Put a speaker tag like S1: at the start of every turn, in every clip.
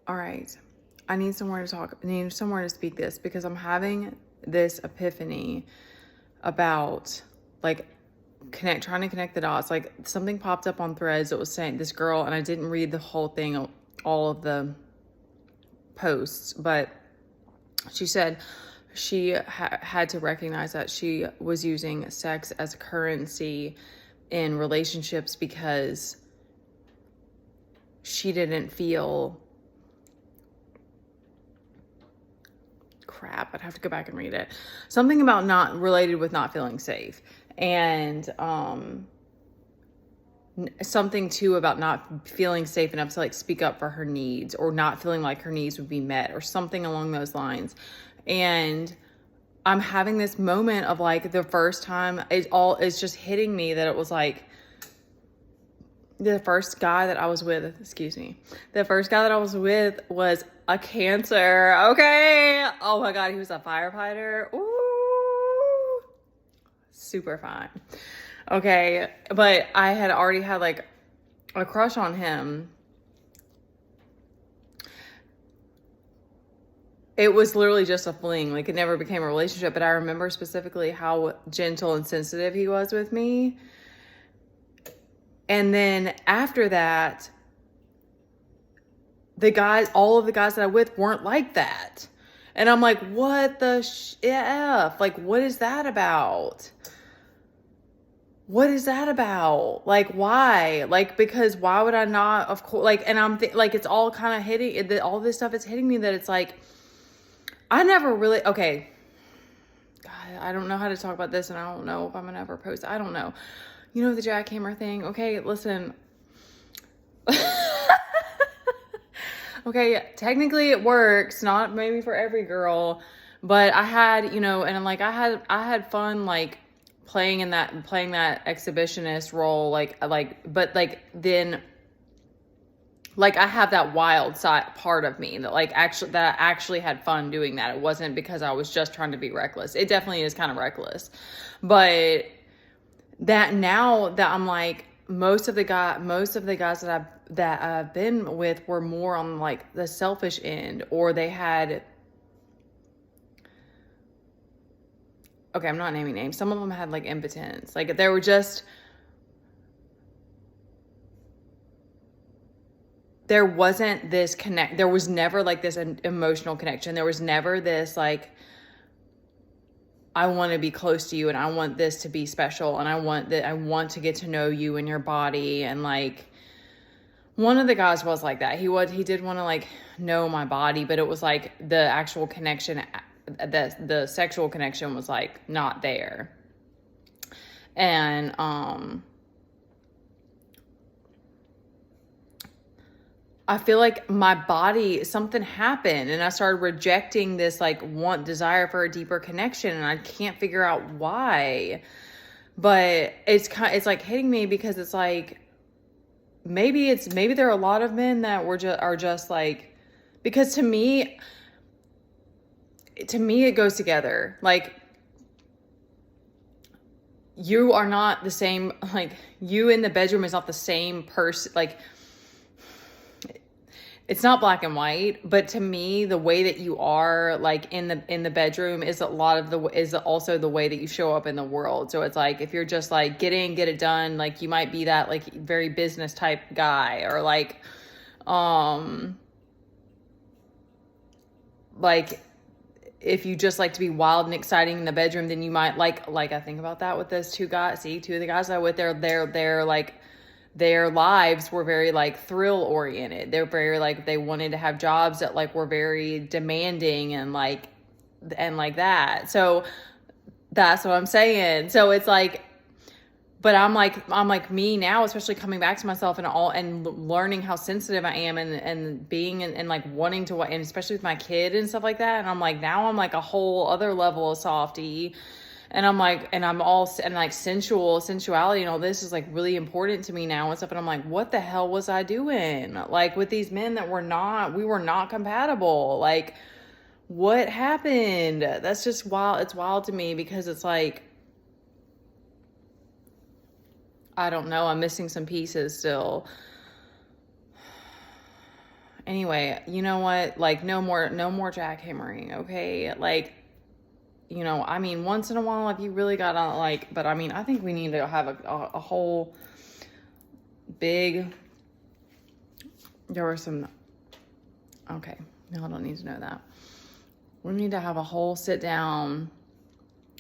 S1: all right, I need somewhere to talk, I need somewhere to speak this because I'm having this epiphany about like trying to connect the dots. Like something popped up on Threads that was saying this girl, and I didn't read the whole thing, all of the posts, but she said she had to recognize that she was using sex as a currency in relationships because she didn't feel crap. I'd have to go back and read it. Something about not related with not feeling safe. And something too about not feeling safe enough to like speak up for her needs, or not feeling like her needs would be met, or something along those lines. And I'm having this moment of like the first time it's just hitting me that it was like the first guy that I was with, the first guy that I was with was a Cancer. Okay. Oh my God. He was a firefighter. Ooh. Super fine. Okay. But I had already had like a crush on him. It was literally just a fling. Like it never became a relationship, but I remember specifically how gentle and sensitive he was with me. And then after that, all of the guys that I with weren't like that. And I'm like, what the F? Like, what is that about? What is that about? Like, why? Like, because why would I not? Of course, like, and I'm like, it's all kind of hitting, all this stuff is hitting me that it's like, I never really, okay. God, I don't know how to talk about this, and I don't know if I'm gonna ever post. I don't know. You know, the jackhammer thing. Okay, listen. Okay, technically it works, not maybe for every girl, but I had, and like I had fun like playing that exhibitionist role, but like then like I have that wild side part of me that I actually had fun doing that. It wasn't because I was just trying to be reckless. It definitely is kind of reckless. But that now that I'm like, most of the guys that I've been with were more on like the selfish end, or they had, okay, I'm not naming names. Some of them had like impotence. Like there wasn't this there was never like this emotional connection. There was never this like, I want to be close to you, and I want this to be special, and I want to get to know you and your body. And like one of the guys was like that. He did want to like know my body, but it was like the actual connection, the sexual connection was like not there. And I feel like my body, something happened, and I started rejecting this like desire for a deeper connection, and I can't figure out why. But it's like hitting me because it's like, maybe there are a lot of men that are just like, because to me it goes together. Like, you are not the same, like you in the bedroom is not the same person. Like, it's not black and white, but to me, the way that you are like in the bedroom is also the way that you show up in the world. So it's like, if you're just like get in, get it done, like you might be that like very business type guy, or like like if you just like to be wild and exciting in the bedroom, then you might like I think about that with those two guys. See, two of the guys I with, they're like, their lives were very like thrill oriented. They're very like, they wanted to have jobs that like were very demanding and like that. So that's what I'm saying. So it's like, but I'm like me now, especially coming back to myself and learning how sensitive I am, and being and like wanting to, and especially with my kid and stuff like that. And I'm like, now I'm like a whole other level of softy. And I'm like, and I'm all, and like sensuality and all this is like really important to me now and stuff. And I'm like, what the hell was I doing? Like with these men that we were not compatible. Like, what happened? That's just wild. It's wild to me because it's like, I don't know. I'm missing some pieces still. Anyway, you know what? Like, no more jackhammering, okay? Like, you know, I mean, once in a while, if you really gotta, like, but I mean, I think we need to have a whole big, there were some, okay, no, I don't need to know that. We need to have a whole sit down,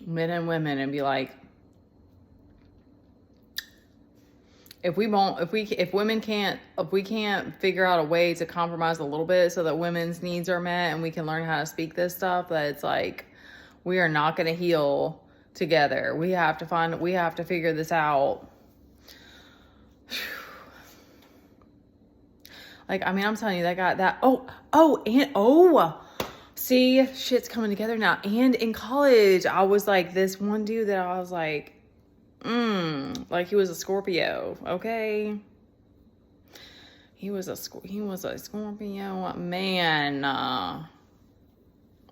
S1: men and women, and be like, if we can't figure out a way to compromise a little bit so that women's needs are met and we can learn how to speak this stuff, that it's like, we are not going to heal together. We have to figure this out. Like, I mean, I'm telling you, see, shit's coming together now. And in college, I was like, this one dude that I was like, like he was a Scorpio, okay? He was a Scorpio, man.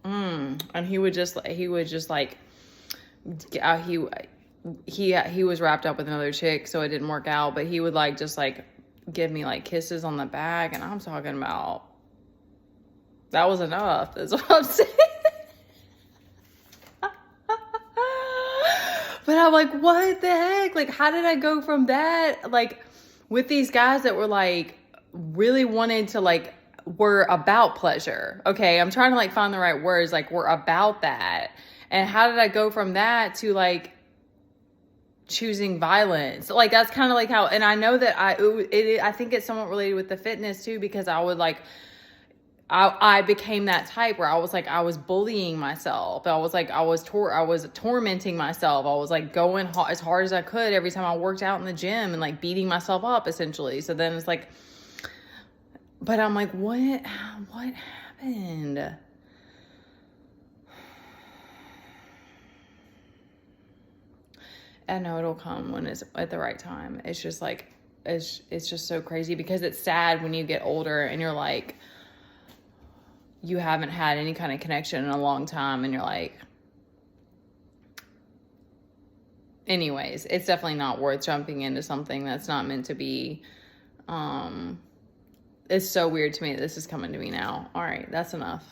S1: And he would just like, he was wrapped up with another chick, so it didn't work out, but he would like, just like give me like kisses on the back, and I'm talking about, that was enough. That's what I'm saying. But I'm like, what the heck? Like, how did I go from that, like, with these guys that were like, really wanted to like, were about pleasure. Okay, I'm trying to like find the right words, like, we're about that. And how did I go from that to like choosing violence? Like, that's kind of like how, and I know that I think it's somewhat related with the fitness too, because I would like, I became that type where I was like, I was bullying myself. I was like, I was tormenting myself. I was like going as hard as I could every time I worked out in the gym and like beating myself up essentially. So then it's like, but I'm like, what happened? I know it'll come when it's at the right time. It's just like, it's just so crazy, because it's sad when you get older and you're like, you haven't had any kind of connection in a long time, and you're like, anyways, it's definitely not worth jumping into something that's not meant to be. It's so weird to me that this is coming to me now. All right, that's enough.